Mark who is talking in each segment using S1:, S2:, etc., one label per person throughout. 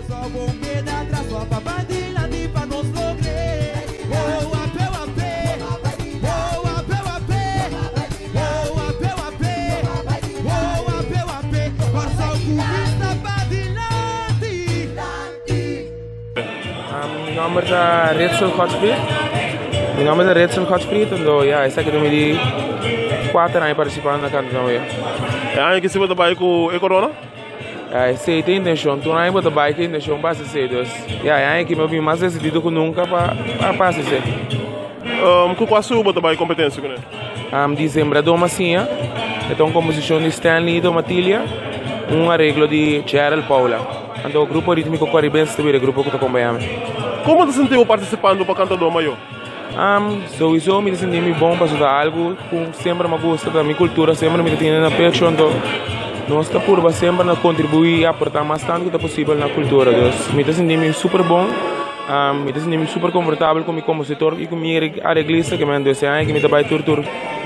S1: Só vou quedar atrás sua babadinha de pra nos lograr. Oh, apé, apé. Oh, apé, apé. Oh, apé, apé. Oh, apé, apé. Passa o cubista badilante.
S2: Meu nome é Redson Gottfried. Meu nome é Redson Gottfried. Então, essa aqui é de 4 anos participando na Canto Doma.
S3: É aí que se vai trabalhar com a Corona?
S2: Sei, tem intenção. Tu não vai trabalhar com a intenção para ser dois. É aí que eu vim mais decidido que nunca para ser.
S3: Qual é o trabalho competência com ele?
S2: Dezembro Doma sim. Então, composição de Stanley Domatilha, um arreglo de Gerald Paula. Então, o grupo rítmico caribense também é o grupo que está acompanhando.
S3: Como você sentiu participando para Canto Doma?
S2: Sowieso me senti bom para ajudar algo, sempre me gosta da minha cultura, sempre me tenho na paixão, então nós estamos por sempre a contribuir e aportar mais tanto que é possível na cultura. Então, me senti super bom, me senti super confortável com o meu compositor e com o meu arreglista que me deu esse ano, que me trabalha tudo.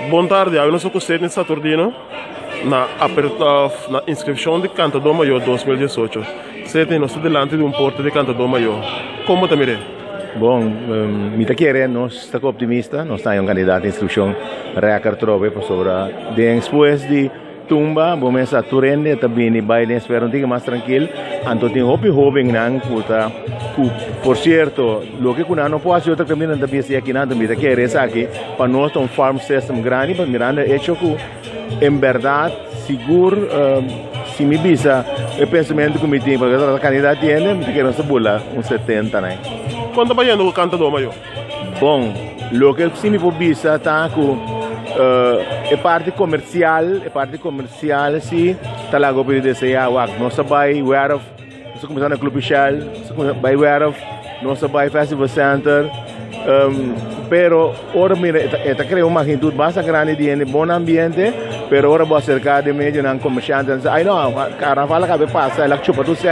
S3: Boa tarde, eu sou o Sérgio Saturdino, na inscrição de Canto Doma 2018. Sérgio, nós estamos diante de porto de Canto Doma. Como está mirando?
S4: Bom, me nós estamos optimistas, nós estamos candidato à instrução Reacar Trove sobre depois de tumba, vamos começar a turende, também e baile, espero um pouco mais tranquilo, então tem jovem não puta, por certo, o que não pode ser outra também não também se aqui não também quer essa aqui, para nós um farm system grande, para mirando hecho que em verdade seguro se me bisa o pensamento que me tem, porque a candidata tem, me quero se bula 70, né?
S3: Quando vai no Canto Doma?
S4: Bom, o que se me bisa está com a parte comercial sim, está lá o período de nós vai aware of, nós começamos no Clube Shell, vai aware of, nós vai Festival Center, pero ora mira, está creando uma magnitude bastante grande de bom ambiente, pero ora vou cercar de meio não comerciantes, aí não, carnaval acaba de passar, ela chupa tudo sem,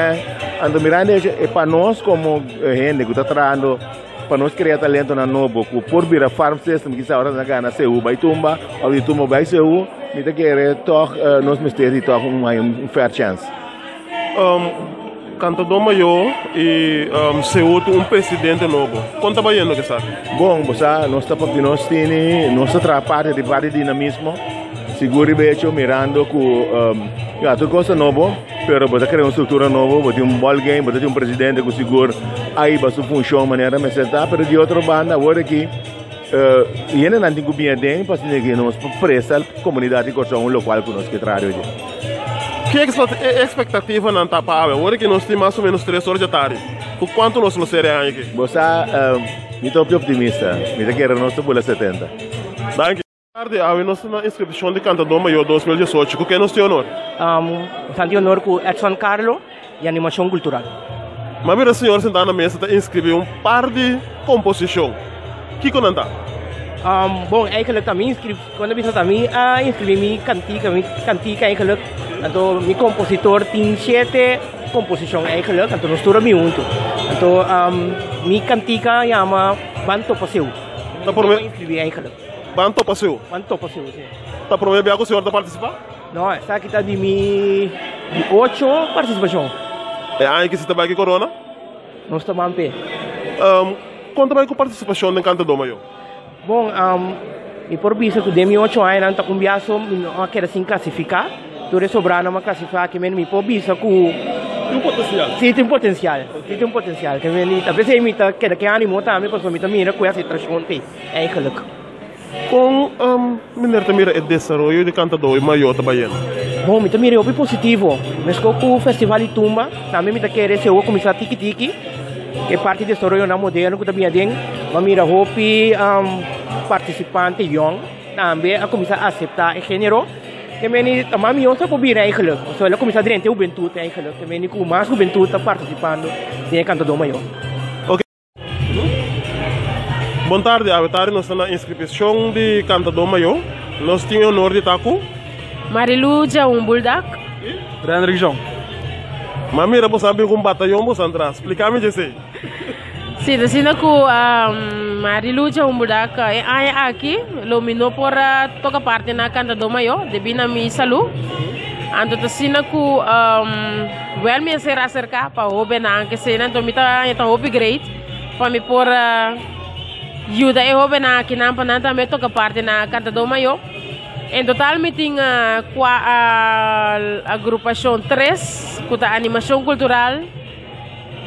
S4: ando mirando é para nós como gente que está trabalhando, para nós criar talento na novo, por vir a farm system que está na gana CU, vai tumba, ou de tumba vai CU, me tá querer toc nós mistérios toc fair chance.
S3: Canto Doma e CU presidente novo. Quanto vai indo que sabe?
S4: Bom, nós estamos parte de dinamismo. Seguro vejo mirando que tudo coisa novo, pero você quer uma estrutura nova, você tem ball game, você tem presidente que seguro aí você funciona de maneira mais certa, pero de outra banda agora aqui ainda não tem que bem bem, para que nós presta a comunidade que um local que nós que trabalha hoje.
S3: Que expectativa não está para agora que nós temos mais ou menos 3 horas de tarde? Por quanto nós vamos ser aqui?
S4: Você me estou optimista, me quer nós por 70.
S3: Danke. Nós na inscrição de Canto Doma 2018, o que nós temos honor?
S5: Nós temos honor com Edson Carlo e animação cultural.
S3: Mas mira, senhor sentado na mesa está inscrever par de composição. O que não está?
S5: Bom, é que eu também quando eu também inscrevi minha cantica é que então meu compositor tem 7 composições é que então nós estamos juntos. Então minha cantica chama Banto Passeio.
S3: Tá por mim?
S5: Inscrevi é que
S3: Banto Passeio?
S5: Banto Passeio, sim.
S3: Tá por mim que o senhor está participando?
S5: Não, essa aqui está de 8 participações.
S3: É aí que você trabalha aqui Corona?
S5: Nós estamos em pé.
S3: Quanto vai com participação no Canto Doma?
S5: Bom, e por isso que de 8 anos não está com biaço, não quero assim classificar. Tudo é sobrando uma classificar que me por isso que
S3: tem potencial.
S5: Sim, tem potencial. Sim, tem potencial. Que me talvez ele me tá que animo também para me também com essa tração tem. É que
S3: com mineiro também é desenvolvimento de Canto Doma maior trabalhando.
S5: Bom, me também é bem positivo. Mas com o festival de tumba, também me tá querer ser o começar tiki que é parte de desenvolvimento na moderno que também tem. Mas mira hope participante young também a começar a aceitar o gênero. Que me também eu só por vir aí que só ela começar a ter o juventude aí que me com mais juventude está participando de Canto Doma maior.
S3: Boa tarde, nós estamos na inscrição de Canto Doma maior. Nós temos o honor de estar com
S6: Marilu Jaumbuldak.
S3: Grande região. Mas mira, você sabe como batalhão você entrar. Explica-me isso aí.
S6: Sim, assim com Marilu Jaumbuldak é aqui, iluminou por toda parte na Canto Doma maior, de bina mi salu. Anto ta sina ku wel me ser acerca pa hobe na que sena to mita eta hobe great pa mi por ajuda e hobe na que nampa nanta me toca parte na Canta do Mayo. Em total me tinha a agrupação 3, com a animação cultural,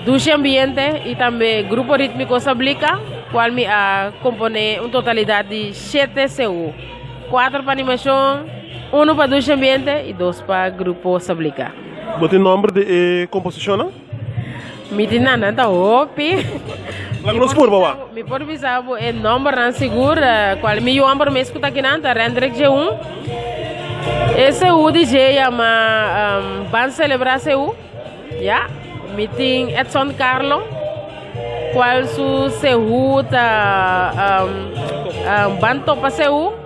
S6: Duche Ambiente e também grupo rítmico Sablica, qual me compõe uma totalidade de 7 CU. 4 para animação, 1 para Duche Ambiente e 2 para grupo Sablica.
S3: Você tem nome de composição?
S6: Me tinha nada hopi.
S3: Lá nos por bawa.
S6: Me por bisabo é nome não seguro, qual me eu por mês que tá aqui nanta, Rendrek G1. Esse o DJ ama ban celebrar seu, já. Me tem Edson Carlo, qual su seu tá ban topa seu.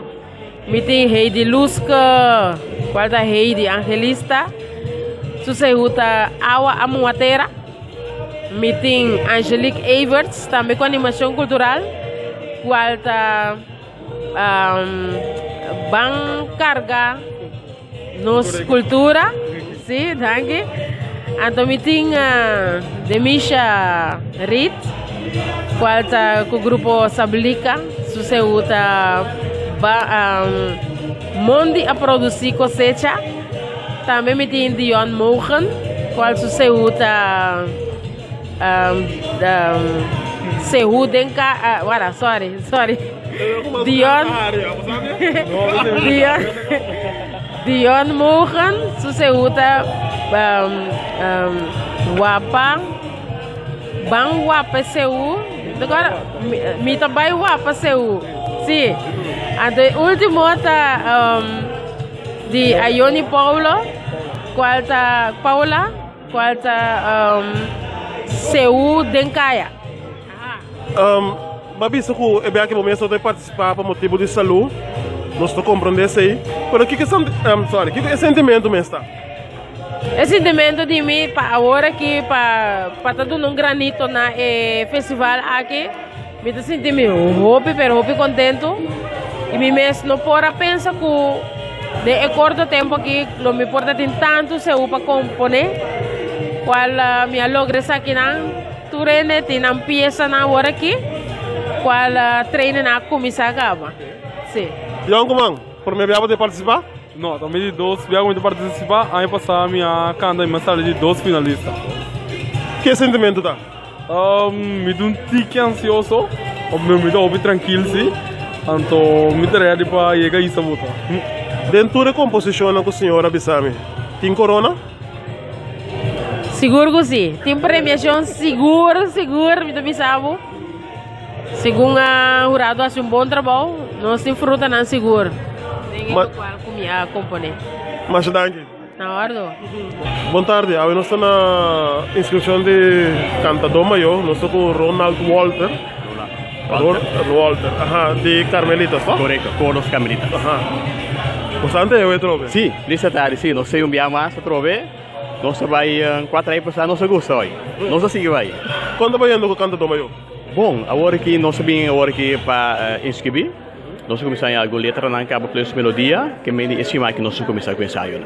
S6: Me tem Heidi Lusca, qual tá Heidi Angelista. Su seu tá Awa Amuatera. Meeting Angelique Everts, também com animação cultural, qual está bem carga nos cultura, sim, danke. Então meeting Demisha Rit, qual está com o grupo Sablica, sucedeu tá Mondi a produzir cosecha, também meeting Dion Mogen, qual sucedeu tá Sehu Denka, sorry. Dion Mohan, Suseuta, Wapa, Bang Wapa Seu, agora me também Wapa Seu, sim. A última tá de Ioni Paula, qual tá Paula, qual tá Seu Denkaya.
S3: Babi, se eu é bem que momento de participar para motivo de saúde, nós estou compreendendo isso aí. Mas o que é sentimento mesmo está?
S6: É sentimento de mim para agora que para todo um granito na festival aqui, me tô sentindo hobby contento e me mesmo não pode pensar que de curto tempo que não me importa tem tanto se para compor. Qual me logra aqui na turene tem uma peça na hora aqui qual treina na comissão acaba sim
S3: João Comang por me viajar de participar
S2: não também de 2 viagens de participar aí passar minha canta e mensagem de 2 finalistas
S3: que sentimento tá
S2: me dá tique ansioso me dá bem tranquilo sim então me ready para chegar isso volta
S3: dentro da composição com a senhora Bissami tem corona.
S6: Seguro que sim. Tem premiação seguro, me também sabe. Segundo o jurado faz bom trabalho, nós temos fruta não seguro. Tem que comer componente.
S3: Mas danke.
S6: Na hora.
S3: Boa tarde, nós estamos na inscrição de Canta do Mayo, nós estamos com Ronald Walter. Walter, de Carmelitas, tá?
S7: Correto, Cor dos Carmelitas.
S3: Bastante eu trove.
S7: Sim, nessa tarde, sim, nós temos mais a trove. Nós vai 4 aí passar nossa gosta hoje. Nós seguimos vai.
S3: Quando vai indo com Canta do Mayo?
S7: Bom, agora que nós sabemos agora que para inscrever, nós começamos a algo letra na cabo plus melodia, que me estima que nós começamos com ensaio.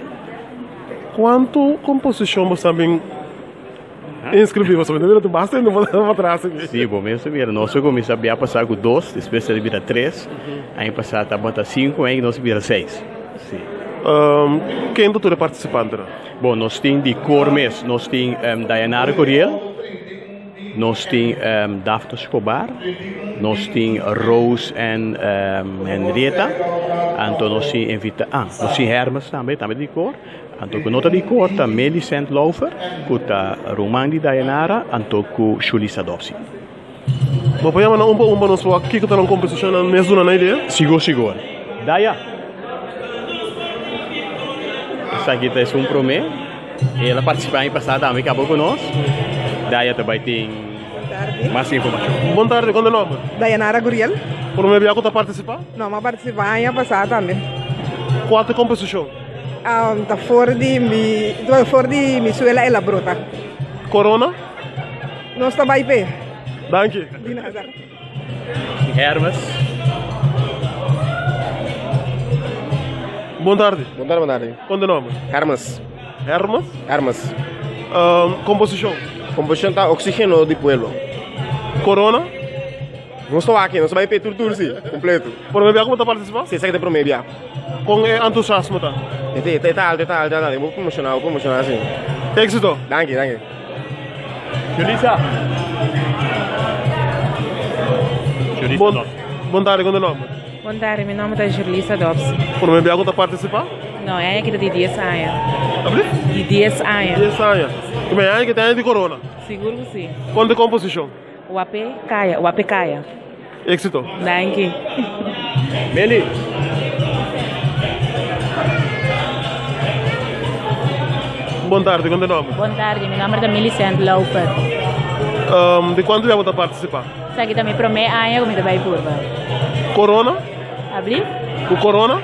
S3: Quanto composição você também inscrever? Você vai ter bastante não vou atrás aqui.
S7: Sim, bom, mesmo mesmo. Nós começamos a passar com 2, depois de vira 3, aí passar a botar 5, aí nós vira 6. Sim.
S3: Quem doutora participante?
S7: Bom, nós temos de cor mesmo, nós temos Dayanara Coriel, nós temos Daphne Escobar, nós temos Rose e Henrietta, então nós temos nós temos Hermes também de cor, então com nota de cor está Melicent Laufer, com a Romani Dayanara, então com Julissa Dopsi.
S3: Bom, podemos nos falar que está na composição na mesma na ideia?
S7: Seguro. Daya. Essa aqui é um promê. Ela participou em passado também, acabou conosco. Daí também tem mais informação.
S3: Boa tarde, qual é o nome?
S8: Dayanara Guriel.
S3: Por me viajar para participar?
S8: Não, mas participar em passado também.
S3: Qual é a composição?
S8: Está fora de Misuela e La Bruta.
S3: Corona?
S8: Nós está bem pé.
S3: Danke.
S8: De nada.
S7: Hermes.
S3: Boa tarde.
S9: Boa tarde.
S3: Qual é o nome?
S9: Hermes.
S3: Hermes?
S9: Hermes.
S3: Composição?
S9: Composição tá oxigênio de pueblo.
S3: Corona?
S9: Não estou aqui, não estou para tudo, sim, completo.
S3: Por meio como está participando?
S9: Sim, segue de por meio.
S3: Com entusiasmo, tá?
S9: Tá. Vou promocionar, sim.
S3: Éxito.
S9: Danke.
S7: Julissa.
S3: Boa tarde, qual é o nome?
S10: Boa tarde, meu nome é Julissa Dobson.
S3: Por meio como está participando?
S10: Não, é aqui de 10 anos.
S3: Abri?
S10: De 10 anos.
S3: 10 anos. E me é que tem de corona?
S10: Seguro que sim.
S3: Qual é a composição?
S10: O AP Caia.
S3: Éxito.
S10: Danke.
S7: Meli.
S3: Boa tarde, qual é o nome?
S10: Boa tarde, meu nome é Millicent Laufer.
S3: De quanto tempo está participando?
S10: Isso aqui também para meio ano, como vai por
S3: Corona?
S10: Abrir?
S3: O corona?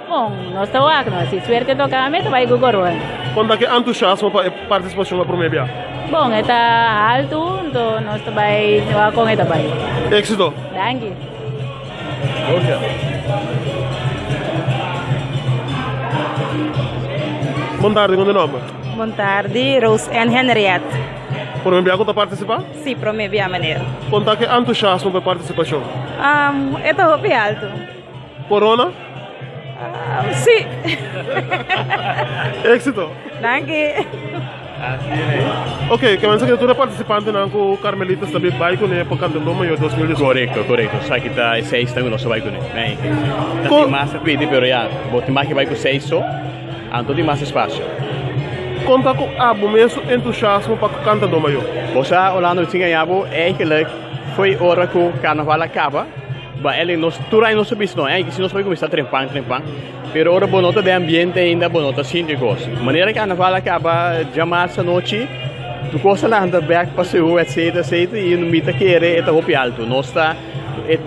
S10: Bom, nós estamos aqui, se suerte tocar, mas vai com o corona.
S3: Quanto é que entusiasmo para a participação para o meio?
S10: Bom, está alto, então nós vai com ele também.
S3: Éxito.
S10: Danke.
S3: Boa tarde, qual é o nome?
S8: Boa tarde, Rose and Henriette.
S3: Por meio está participando?
S8: Sim, para mim é a maneira.
S3: Quanto é que entusiasmo para a participação?
S8: É roupa alto.
S3: Corona?
S8: Sim.
S3: Éxito.
S8: Danke.
S3: Ok, que mensaje tu é participante na com Carmelitas também vai com ele para cantar no meio 2018.
S7: Correto. Só que está 6 também não vai com ele. Bem, tem mais a pedir, pero já, bote mais que vai com 6 só, então tem mais espaço.
S3: Conta com abo mesmo entusiasmo para cantar no meio.
S7: Você olhando assim ganhava, eigenlijk foi hora que o carnaval acaba. Mas ele nos turai não subisse não, é que se nós vai começar a trempar, pero ora bonota de ambiente ainda bonota síndicos. Maneira que carnaval acaba, jamais essa noite, tu costa lá anda back passeio, etc, e no mita querer é roupa alto. Nós está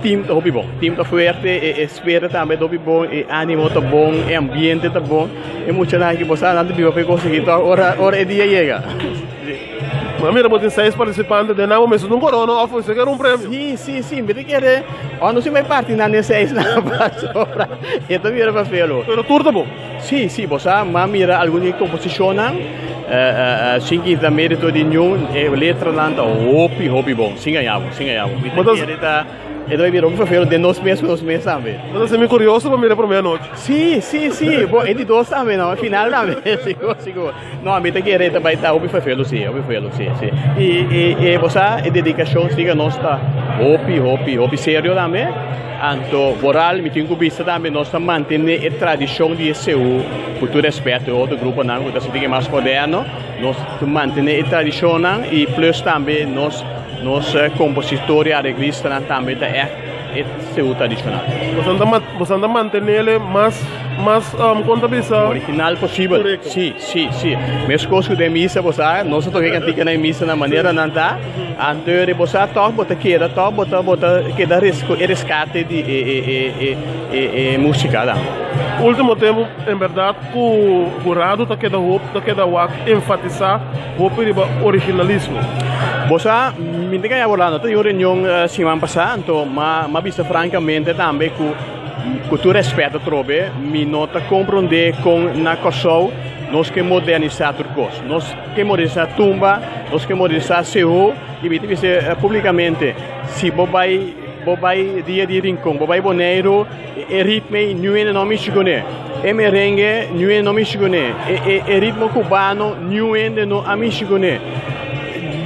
S7: time tá roupa bom, time tá forte, espera também roupa bom, ânimo tá bom, ambiente tá bom. E muita gente que você anda viva para conseguir, ora é dia chega.
S3: Mas mira, botem 6 participantes de nada, mas não corona, oferece que era prêmio.
S7: Sim, me querer. Não se vai partir na nesse na pastora. Então mira para felo.
S3: Pero tudo tá bom.
S7: Sim, você mira alguma composição, sim que dá mérito de nenhum, letra lanta, hobby bom, sim ganhava. E daí virou para felo de nós mesmos também.
S3: Mas é curioso para mirar para meia-noite.
S7: Sim. Bom, entre dois também, não, final também, seguro. Não, a mim tem que ir também tá hobby para felo, sim. E você a dedicação diga nós tá hobby sério também. Então, moral, me tenho que vista também nós tá manter a tradição de SU, por todo respeito outro grupo não, que está mais moderno, nós manter a tradição e plus também nós compositores, arreglistas também é SU tradicional.
S3: Você anda mantendo ele mais contabilizado.
S7: Original possível. Sim. Mesmo coisa de missa, você nós toquei cantica na missa na maneira não tá. Anterior você toca bota queda rescate de música lá.
S3: Último tempo, em verdade, o jurado tá queda enfatizar o originalismo.
S7: Você me diga já volando, tem uma reunião semana passada, então mas vista francamente também que tu respeita trobe, me nota compreender com na coção nós que modernizar turcos, nós que modernizar tumba, nós que modernizar seu e me dizer publicamente se bobai dia de rincão, bobai boneiro, ritmo new nome chigone, merengue new nome chigone, ritmo cubano new no amichigone.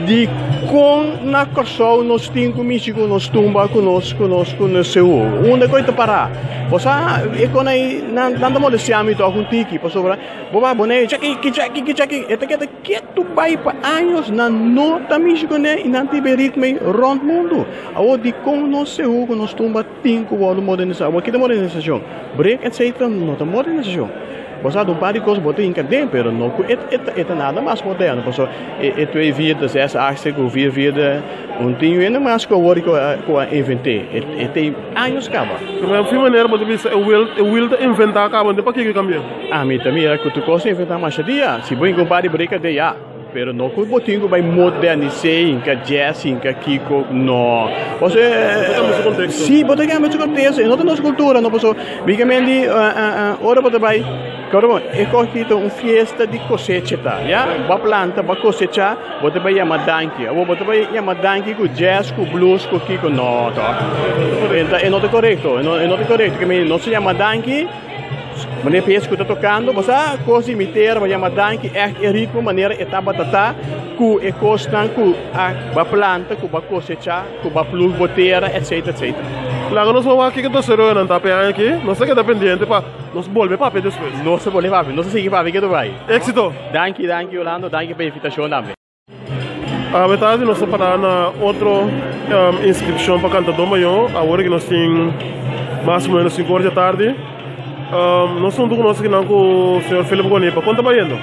S7: De com na coção nós temos comigo nós tumba conosco no seu onde coisa para você e quando aí nada mais siamo então com tiki para sobra boba boné check que tu vai para anos na nota Michigan e não tiver ritmo round mundo ao de com no seu com nós tumba tinco o modernização que modernização break etc nota modernização. Você não pode coisa botar em cadê, pero não é nada mais moderno. Porque é vida, essa arte que eu vida, não tem ainda mais que eu inventei. Tem anos acaba.
S3: Mas de maneira para dizer, eu will inventar acaba, de para que cambia?
S7: Mim também é que tu coisa inventar mais dia. Se bem comparar briga de já. pero no que botingo vai modernizar, que jazz, que kiko, no. Você, sim, botar que mais contexto, não tem nossa cultura, não posso. Bigamente, ora botar vai, caramba, é corrida fiesta de cosecha, tá? Já, ba planta, ba cosecha, botar vai yamadanki, ou botar vai yamadanki com jazz, com blues, com kiko, no, tá? É não é correto, é não é correto, que não se yamadanki. Maneira que está tocando, você coisa imitar, vai chamar danke, é ritmo, maneira etapa tata, com é costa, com a planta, com a cosecha, com a plug boteira, etc, etc.
S3: Claro, nós vamos aqui que nós seremos não tá pegando aqui, não sei que tá pendente para nós volver para depois.
S7: Não se volver para, não se seguir para que tu vai.
S3: Éxito.
S7: Danke, Orlando, danke pela invitação também.
S3: A metade nós vamos parar na outra inscrição para Canto do Maior, agora que nós temos mais ou menos 5 horas da tarde. Nós somos nós aqui com o senhor Felipe Gonipa. Quanto está indo?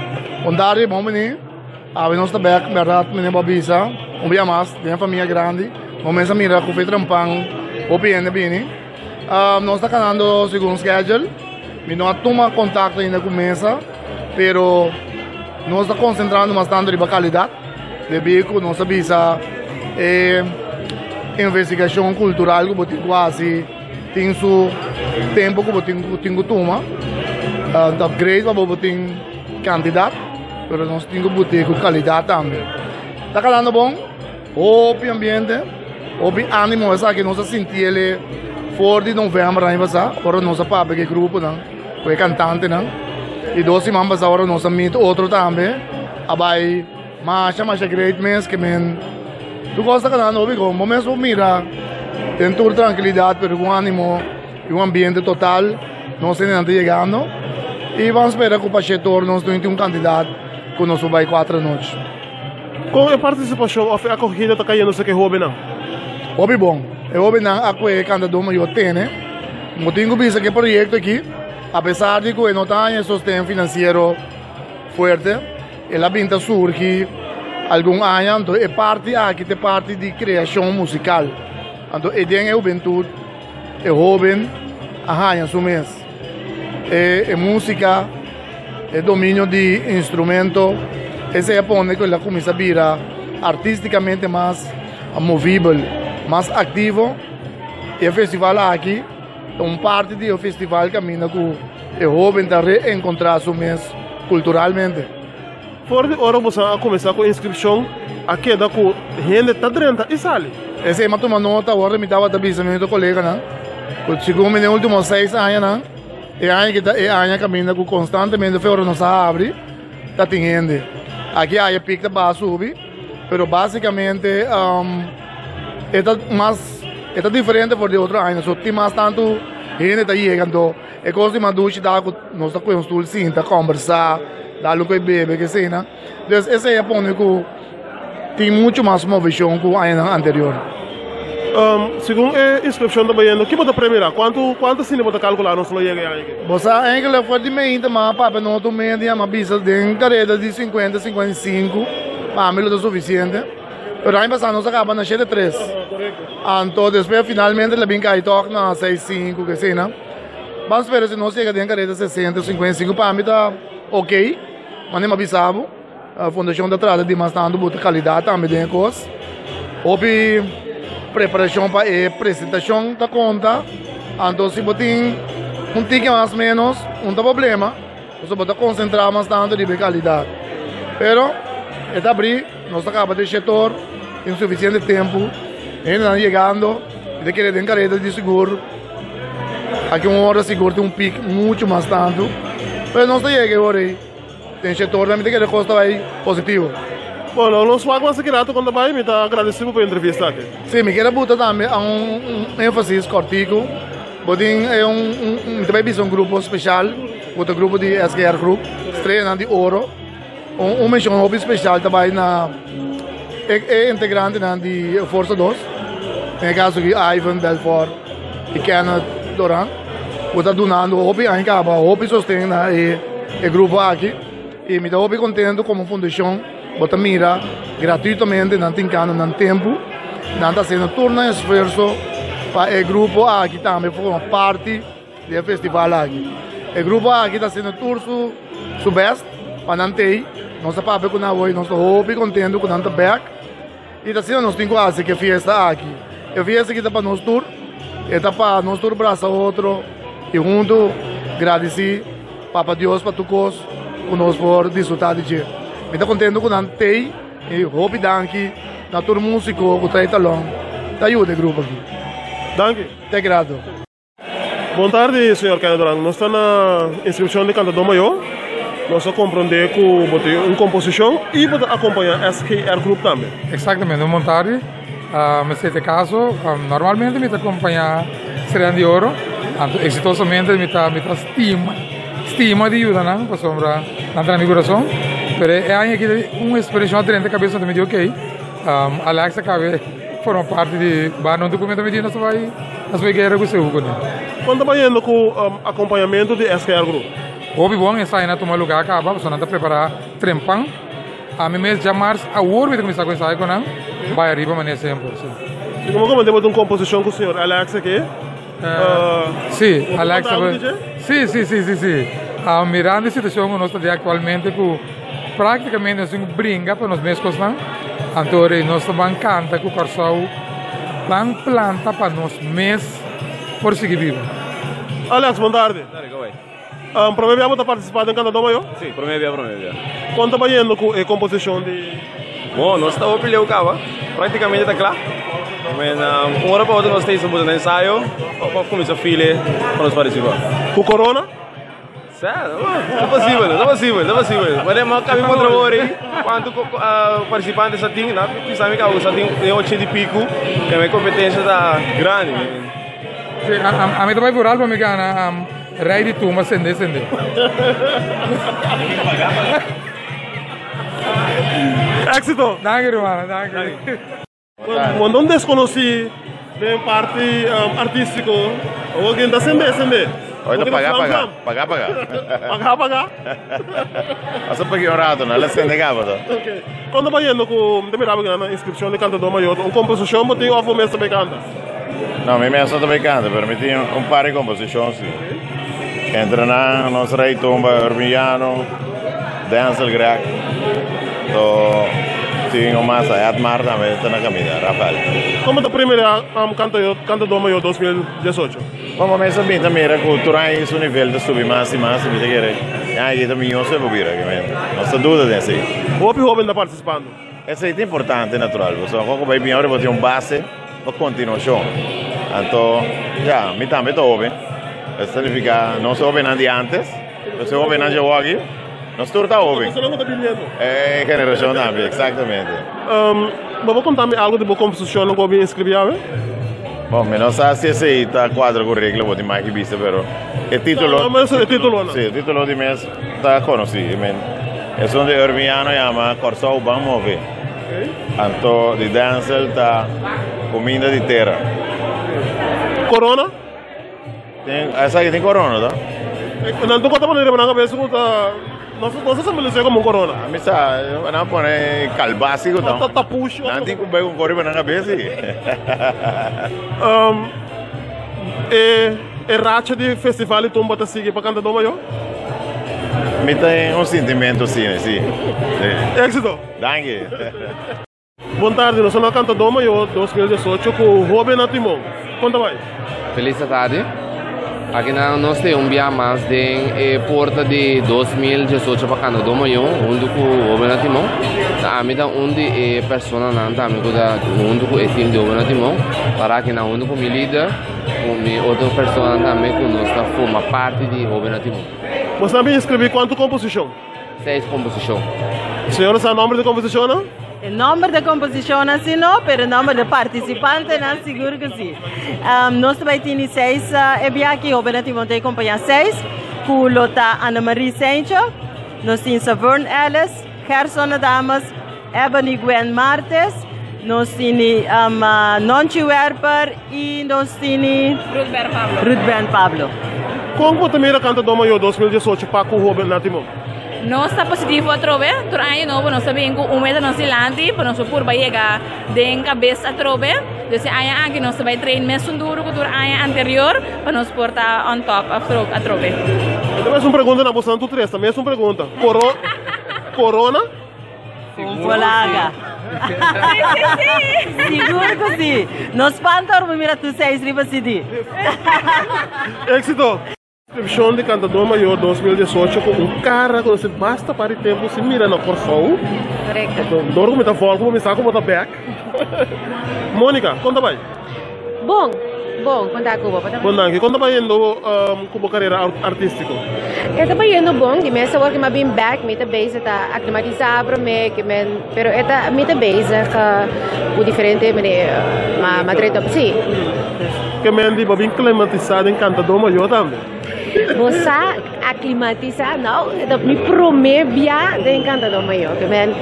S11: Ondari, bom menino. Nós estamos aqui, verdade, menino Babisa. Dia mais, tem uma família grande. Começa a mirar com o trampang, o PN bem. Nós estamos canando segundo schedule. Não toma contato ainda com a mesa, pero nós estamos concentrando bastante na qualidade. De bico, nós avisa investigação cultural que quase tem seu tempo que tem que tomar, upgrade para botar quantidade, mas nós temos que botar com qualidade também. Está calando bom, o ambiente, o ânimo, essa que nós sentimos ele fora de novembro, agora nós sabemos que grupo, o cantante, e 2 semanas agora nós meet outro também, abai mas great mês que men, tu gosta calando, o momento mira. Tem toda tranquilidade, pero com ânimo e um ambiente total, nós estamos chegando e vamos esperar que o Pachetor nós tenha um candidato que nós vai 4 noites.
S3: Com a participação, a corrida está caindo, sei que hobby não?
S11: Hobby bom, é hobby não, a que candidato maior tem, né? Eu tenho visto que projeto aqui, apesar de que não tem sustento financeiro forte, ela pinta surge algum ano, então é parte aqui, é parte de criação musical. Então, é a juventude, é jovem, a mês. É música, é domínio de instrumento. Esse é onde ela começa a virar artisticamente mais movível, mais ativo. E o festival aqui, parte do festival caminha com o jovem para reencontrar seu mês culturalmente.
S3: Fora de hora você começar com a inscrição, aqui dá com gente está dentro e sai.
S11: Esse é uma nota, agora me dava também meu colega, né? Segundo nos últimos 6 anos, né? É ano que caminha constantemente, fora não se abre, está tendo. Aqui há pico para subir, mas basicamente é diferente por de outro ano. Só tem mais tanto gente está chegando, é coisa mais ducha, nós estamos com um estúdio sim, tá conversar, dar o que bebe, que sei, né? Então esse é onde tem muito mais movição que o ano anterior.
S3: Segundo a inscrição da Baiano, o que você primeiro? Quanto cine você calcular não só chega aí?
S11: Você ainda foi de meio, mas para não ter média, uma bisa de carreira de 50, 55, para mim é suficiente. Mas aí passando nós acaba na cheia de 3. Então depois finalmente ele vem cair toque na 65, que sei, né? Vamos ver se nós chega de carreira de 60, 55, para mim está ok, mas nem bisabo. A fundação da trata de bastante boa qualidade também tem coisa. Houve preparação para a apresentação da conta. Então se você um ticket mais ou menos, não tem problema. Você pode concentrar bastante de qualidade. Pero, é abrir, nós acabamos de setor, tem suficiente tempo, ainda chegando, de querer ter carreira de seguro. Aqui uma hora seguro tem pico muito mais tanto. Mas nós chegamos agora. Tem setor também que custa vai positivo.
S3: Bom, nós vamos aqui grato quando vai, me está agradecido pela entrevista aqui.
S11: Sim, me quero botar também ênfase cortico. Botem um grupo especial, outro grupo de SGR Group, estreia de ouro. Menção hobby especial também na integrante de Força 2. No caso de Ivan Belfort e Kenneth Doran. Botar donando hobby, aí acaba hobby sustém o grupo aqui. E me estou bem contente como fundação, bota mira gratuitamente, não tem cano, não tem tempo, não está sendo turno esforço para o grupo aqui também forma parte do festival aqui. O grupo aqui está sendo turno su best para não ter, nossa papai com nós hoje, nós estamos muito contentes com tanta back. E assim nós temos quase que fiesta aqui. Eu fiesta aqui para nós tour, está para nós tour braço outro e junto agradecer Papa Deus para todos conosco por desfrutar de dia. Me está contente com nós tei e hope danke na tour músico com trai talão. Da ajuda grupo aqui.
S3: Danke.
S11: Te grato.
S3: Boa tarde, senhor Canadorang. Nós estamos na inscrição de Cantador Maior. Nós vamos compreender que uma composição e vamos acompanhar SKR Group também.
S12: Exatamente, boa tarde. Neste caso, normalmente me acompanha Estrela de Ouro. Exitosamente me estima de ajuda, não? Para sombra na transfiguração. Mas é aqui uma experiência diferente, cabeça também de ok. Alex acaba formar parte de um documento que nós vai guerra com o seu Hugo.
S3: Quando vai indo com acompanhamento de SKR Group?
S12: Houve bom essa ainda tomar lugar acaba, só nada preparar trempang. A mim mesmo já março a hora de começar com isso aí com não, vai arriba mas nem sempre.
S3: E como temos uma composição com o senhor Alex aqui?
S12: Sim, Alex. Sim. A mirando a situação que nós estamos atualmente com praticamente nós temos brinca para nós mesmos não. Então nós estamos canta com o coração planta para nós mesmos por seguir vivo.
S3: Alex, boa tarde. Para mim, você participar em Cantador Maior?
S13: Sim, para mim é.
S3: Quanto vai indo com a composição de...
S13: Bom, nós estamos opilhando o carro, praticamente está claro. Mas uma hora para outra nós temos um ensaio para começar a fila para nós participar.
S3: Com corona?
S13: Sério? Não é possível. Mas é mal que a minha outra hora aí, quanto participantes já tem, não precisamos que já tem 80 e pico, e a minha competência está grande.
S12: Sim, a mim também por algo me ganha... Rai de turma, acender.
S3: Éxito!
S12: Danke, irmão, danke.
S3: Quando eu desconheci de parte artístico, alguém está acender.
S4: Olha, pagar. Asa pag orado na, let's send gabado.
S3: Okay. Quando vai indo com a inscrição de Cantador Maior, uma composição, mas tem o mesmo também canta?
S4: Não, me mesmo também canta, mas me tem par de composições. Entra na nossa rei tomba Urbaniano, Denzel Greg, tem uma massa de mar também está na caminha, Rafael.
S3: Como é a primeira Cantador Maior 2018?
S4: Vamos a ver também a cultura em seu nível de subir mais e mais, me querer. Aí também eu sei bobira, não está dúvida desse.
S3: O jovem está participando.
S4: Isso é importante, natural. Você vai bem agora, você tem base para continuação. Então, já, me também estou jovem. Isso significa não sou jovem de antes, eu sou jovem de hoje. Nós estamos jovens. É geração também, exatamente.
S3: Vamos contar-me algo de boa composição que eu escrevi?
S4: Bom, não sei se esse está quadro com regra, vou ter mais que vista, pero o título...
S3: Mas é o título, não?
S4: Sim, o título de mês está conhecido. É onde o Urbaniano chama Corsão Ban Move. Então, de Denzel está comida de terra.
S3: Corona?
S4: Essa aqui tem corona, tá?
S3: Não estou contando maneira, mas na cabeça não se estabeleceu como um corona.
S4: A mim está, não põe calbásico, então.
S3: Tá puxo.
S4: Não tem como ver um corona na cabeça.
S3: É racha de festival e tumba tá seguir para Cantador Maior?
S4: Me tem um sentimento sim.
S3: Éxito.
S4: Danke.
S3: Boa tarde, nós somos na Cantador Maior 2018 com o Robin Timon. Conta vai.
S14: Feliz tarde. Aqui nós temos mais de porta de 2018 para Cantador Maior, junto com o Robin Timon. A mim onde pessoa não tá, junto com o time de Robin Timon, para que junto com o líder, com outra pessoa também conosco forma parte de Robin Timon.
S3: Você também escreveu quanto composição?
S14: 6 composições.
S3: A senhora sabe o nome da composição, não?
S15: O nome da composição não sei não, mas o nome do participante não seguro que sim. Nós também temos 6, aqui o Benati Monte acompanha 6, com Lota Ana Marie Sancho, nós temos Savern Ellis, Gerson Damas, Ebony Gwen Martes, nós temos Nonchi Werper e nós temos Ruth Pablo.
S3: Como também a Cantador Maior 2018 para o Robin Natimon?
S10: Nós está positivo a trove, durante novo nós sabemos que o mês não se lante, para nós por vai chegar de cabeça a trove, então aí aqui nós vai treinar mais duro que durante anterior, para nós portar on top a trove.
S3: Então mais uma pergunta na bolsa do três, também é uma pergunta. Corona?
S15: Volaga. Seguro que sim. Nos pantor, mira tu 6 riba CD.
S3: Éxito. Inscrição de Cantador Maior 2018 com um cara que você basta para o tempo se mira na Corsol.
S16: Correto.
S3: Doro como está fora, como está como está back. Mônica, conta bem.
S16: Bom, conta com você.
S3: Bom, Nanki, conta bem indo como carreira artística.
S16: Eu estou indo bom, que me sabe que me bem back, me também está aclimatizado para mim, que me, pero eta me também está o diferente, mas direito sim.
S3: Que me andi bem climatizado em Cantador Maior também.
S16: Você aclimatizar, não? Me prometo em Cantador Maior, que me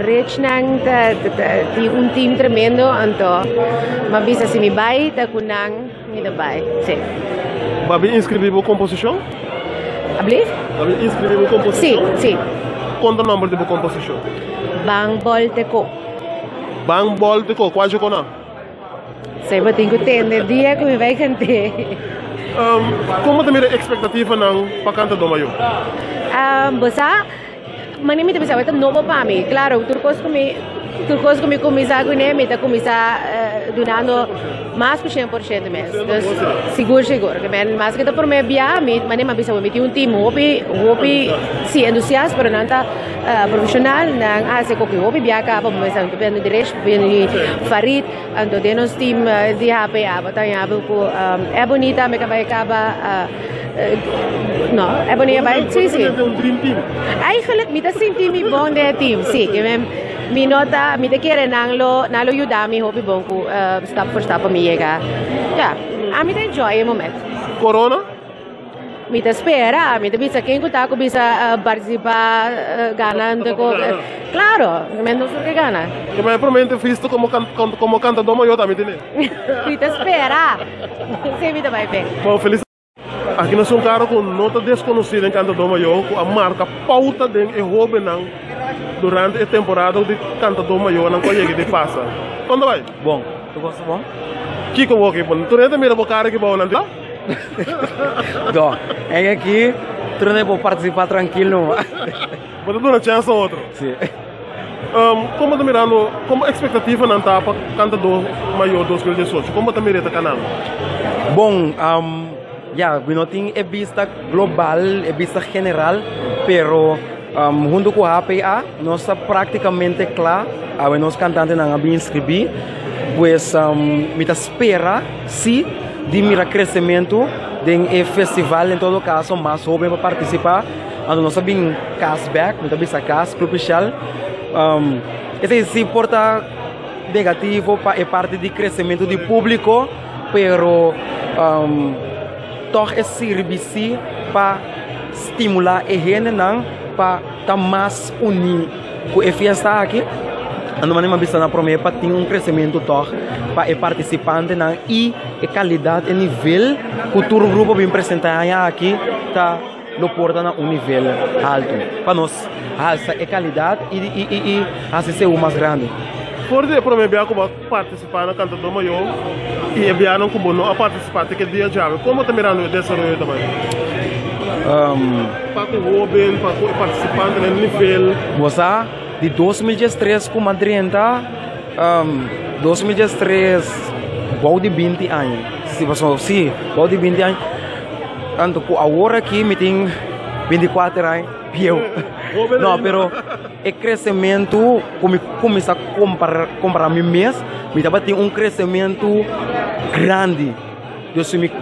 S16: rich nang de time tremendo, então, mas bisa se me vai, tá com nang me da vai, sim.
S3: Babi inscrever composição?
S16: Abli?
S3: Babi inscrever composição?
S16: Sim.
S3: Quanto número de composição?
S16: Bang Bolteco.
S3: Bang Bolteco, qual é o nome?
S16: Sei, mas tenho que ter dia que me vai cantar.
S3: Como também a expectativa para Cantador Maior?
S16: Você, mas nem me pensava, é novo para mim. Claro, turcos que me começar com ele, me começar donando mais que 100% mesmo. Seguro. Mas que por mim mas nem me pensava, me tinha um time, hobby, sim, entusiasta, mas não está profissional, não hace qualquer hobby, viaja para começar, então vendo direito, vendo Farid, então temos time de HPA, então é bonita, me acaba não, é bonita, mas sim. Aí falei, me está sentindo bom de time, sim, que mi nota, mi te quiere nalo ayuda mi hobby bom ku step for step mi llega. Ya, a mi te enjoy el momento.
S3: Corona?
S16: Mi te espera, mi te bisa quem kuta ko bisa participar ganando ko. Claro, menos que gana.
S3: Que me promete visto como cantador maior também tem.
S16: Mi te espera. Sim, mi te vai bem.
S3: Bom, feliz. Aqui nós somos um cara com nota desconhecida em Cantador Maior, com a marca pauta de hobby durante a temporada de Cantador Maior na colheita de passa. Quando vai?
S17: Bom, tu gosta bom?
S3: Que como aqui, bom. Tu nem mira o cara que bom não?
S17: Então, é aqui, tu não pode participar tranquilo.
S3: Mas tu não chance outro.
S17: Sim.
S3: Como tu mirando, como expectativa não está para Cantador Maior 2018? Como tu mira o canal?
S17: Bom, we não tem vista global, vista general, pero junto com a APA, nós está praticamente claro, nós cantantes não bem inscrever, pois me espera se de mira crescimento de festival em todo caso, mais jovem para participar, quando nós bem cashback, me também cash propicial, esse se porta negativo para parte de crescimento de público, pero toch é serviço para estimular a gente para estar mais unido com a festa aqui. A maneira de na promessa para ter crescimento toch para o participante e a qualidade e nível que o grupo bem apresentar aqui está no porta na nível alto para nós essa é qualidade e assim ser o mais grande.
S3: Por dia para mim como participar na Cantador Maior e enviar como não a participar que dia já como está mirando o desenvolvimento também para o jovem para o participante no nível
S17: você de 2013 com Madrid 2013 igual de 20 anos se você sim igual de 20 anos tanto que agora aqui me tem 24 anos não, pero o crescimento, como começar a comparar mim mesmo, me estava tendo crescimento grande.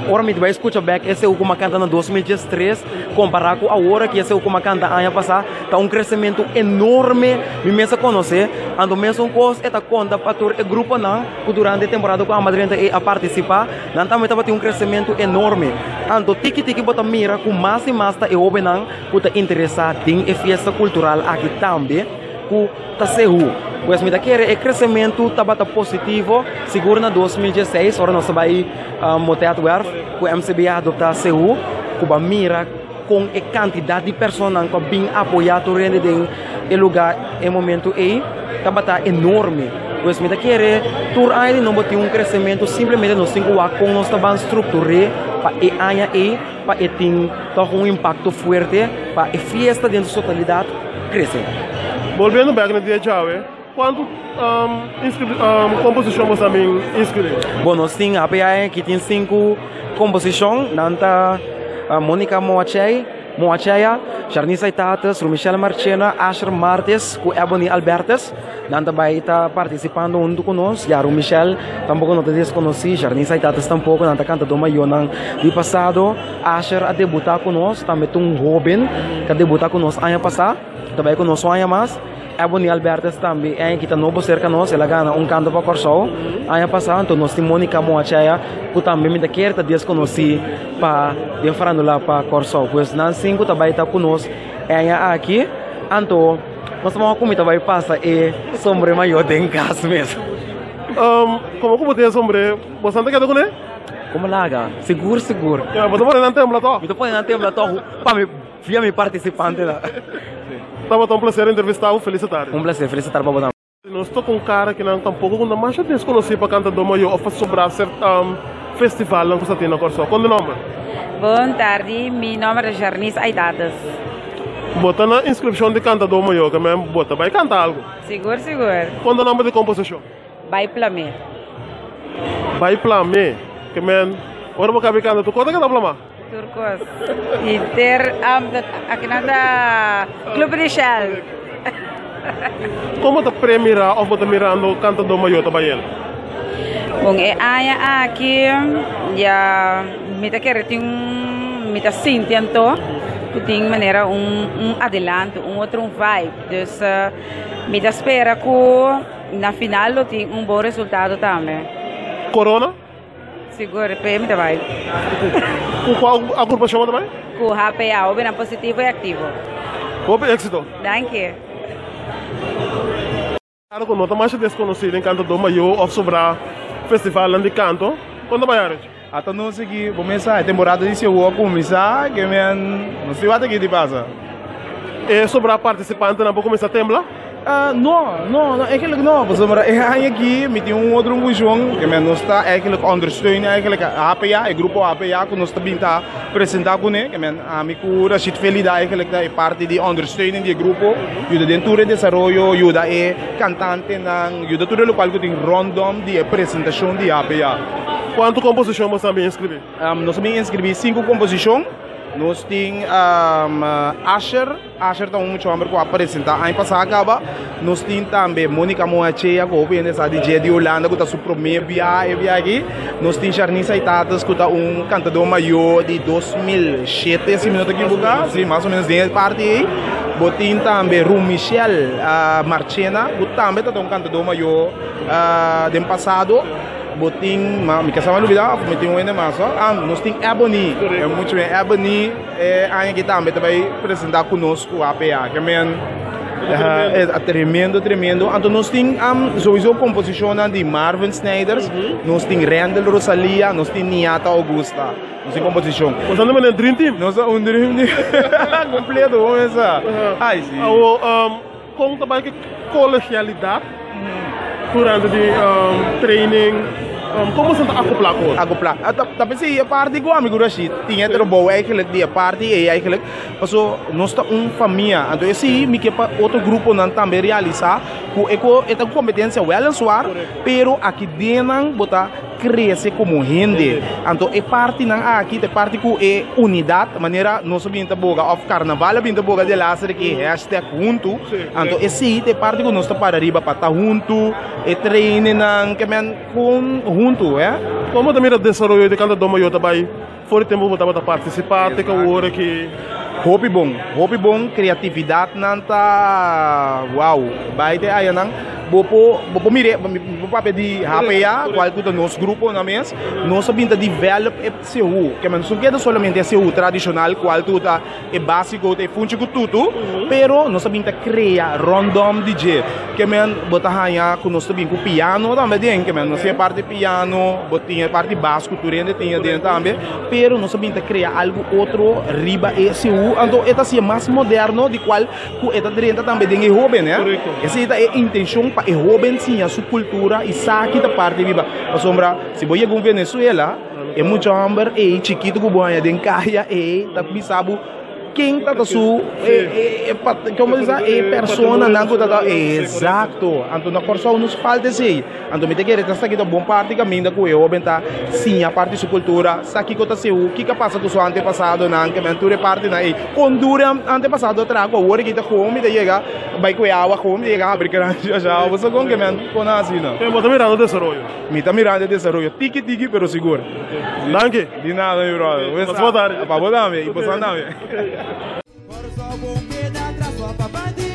S17: Agora me vai escutar back, esse é o como canta na 2013, comparar com a hora que esse é o como canta ano passado, está crescimento enorme, me mesmo conhecer, ando mesmo coisa, esta conta para o grupo não, que durante a temporada com a Madrid a participar, não também estava tendo crescimento enorme. Ando tiki bota mira com mais e mais tá eu não, que está interessado em a festa cultural aqui também, que está seguro. Pois me quer o crescimento estava positivo, seguro na 2016, agora nós vai montar com o MCB adotar a CU, com a mira com a quantidade de pessoas que bem apoiado no lugar em momento aí, estava enorme. Pois me quer tur aí não ter crescimento, simplesmente nós temos que nós estamos estruturar para a aí para ter impacto forte para a festa dentro da totalidade cresce.
S3: Volviendo back no dia Jawe, quanto composição você também inscreveu?
S17: Bom, nós temos a API que tem 5 composições, nanta Mônica Moachaya, Charnisa Itatas, Michelle Marchena, Asher Martes, com Ebony Albertas, nanta vai estar participando junto conosco, já o Michelle tampouco não te desconheci, Charnisa Itatas tampouco, nanta canta do Mayonan de passado, Asher a debutar conosco, também tem um Robin que debutar conosco ano passado, também conosco ano mais. Ebony Albertas também é que está novo cerca nós, ela ganha canto para Corsol. Ano passado, então nós temos Mônica Moachaya, que também me quer desconheci para de lá para Corsol. Pois nós 5 também está conosco, aqui, então nós vamos comer também passa e sombre maior em casa mesmo.
S3: Como tem sombre, você não quer com ele?
S17: Como larga? Seguro.
S3: Você pode não ter to?
S17: Você pode não ter to para via me participante lá.
S3: Estava um prazer entrevistar, felicitar.
S17: Um prazer, felicitar para você.
S3: Nós estou com um cara que não tampouco não mais desconhecido para cantar do Maio ou para sobrar certo festival não custa ter na Corsol. Qual é o nome?
S18: Boa tarde, meu nome é Jarnis Aidadas.
S3: Bota na inscrição de cantar do Maio, que mesmo bota, vai cantar algo?
S18: Seguro.
S3: Qual é o nome de composição?
S18: Vai Plamé.
S3: Vai Plamé, que mesmo, agora vou acabar cantando, tu conta que está Plamé?
S18: Turcos. Inter aqui nada Clube de Shell.
S3: Como te premira ou você mirando canta do Maio também?
S18: Bom, aqui já me tá querendo me tá sentindo que tem maneira adelanto, outro vibe. Então, me tá espera que na final tem bom resultado também.
S3: Corona?
S18: Seguro, PM também.
S3: Com qual agrupação também?
S18: Com o HPA, o positivo e ativo.
S3: Bom êxito.
S18: Danke.
S3: Claro que não está mais desconhecido em canto do Maio ou sobrar festival de canto. Quando vai a
S19: até não sei vou começar a temporada de seu começar que não sei o que de passa.
S3: E sobrar participante não vou começar a temblar?
S19: Não, é aquilo que não, por exemplo, aqui me tem outro conjunto que não está, é aquilo que understeunen, é aquilo que a APA, o grupo APA que nós também está apresentando com ele, que a minha cura, se felicidade, é aquilo que é parte de understeunen do grupo, ajuda dentro do desenvolvimento, ajuda é cantante, ajuda tudo o qual que tem random de apresentação de APA.
S3: Quanto composição você também inscreveu?
S19: Nós também inscrevi 5 composições. Nós temos Asher está muito chamado para apresentar ano passado acaba. Nós temos também Mônica Moachaya, que é essa DJ de Holanda, que está sua primeira viagem aqui. Nós temos Charnisa Itatas, que está cantador maior de 2007, se não me equivoco, sim, mais ou menos dentro parte aí. Botin também Michelle Marchena, que também está cantador maior do ano passado. Botin, me quer saber novidade, me tem ainda mais. Nós temos Ebony, é muito bem. Ebony é a que também vai apresentar conosco a APA, que é tremendo. Então nós temos sowieso composição de Marvin Snyder, nós temos Randall Rosalia, nós temos Niata Augusta, nós temos composição.
S3: Nós estamos no Dream Team?
S19: Nós estamos no Dream Team completo, vamos começar. Ai sim.
S3: Como também que colegialidade durante o training, como você está acoplado?
S19: Acoplar. Tapi se a parte igual amigo Rashid, tinha ter boa é que dia parte é que passou nós está família, então esse me que para outro grupo não também realizar com essa competência well suar, pero aqui dentro botar crescer como gente. Então é parte não aqui é parte com é unidade, maneira nós binta boga of carnaval binta boga de lá que hashtag junto. Então esse é parte com nós está para arriba para estar junto, e treine não que men com junto, é?
S3: Como também o desenvolvimento de cada doma eu também fora tempo você estava participar, tem que hora que
S19: hobby bom, criatividade não tá, uau, vai ter aí não, vou mire, vou pedir APA, qual que é o nosso grupo na mesa, nós sabemos develop CU, que não é somente CU tradicional, qual tudo é básico, é funciona tudo, pero nós sabemos criar random DJ, que men botar aí com nós sabemos com piano também, que men nós é parte piano, botinha parte básico, tudo ainda tinha dentro também, pero nós sabemos criar algo outro riba CU, então esta é mais moderno de qual que esta dentro também tem jovem, né? Essa é a intenção para o jovem sim a sua cultura e saque da parte viva. A sombra, se você ir Venezuela, é muito hambre, é chiquito que boa, tem caia, é tá pisado quem tá su como diz é persona não que tá exato então na corso nos falta sei então me te querer tá aqui da bom parte caminho com eu bentar sim a parte de cultura aqui que tá seu que passa com o seu antepassado não que menture parte na condura antepassado trago o que tá come de chegar vai com água come chegar abrir grande já você com que men com assim não
S3: eu tô mirando desarrollo
S19: me tá mirando desarrollo tiki pero seguro
S3: danke
S19: de nada meu brother
S3: vamos botar
S19: para botar me e passar não
S1: Por sua bombeta, traz sua papadinha.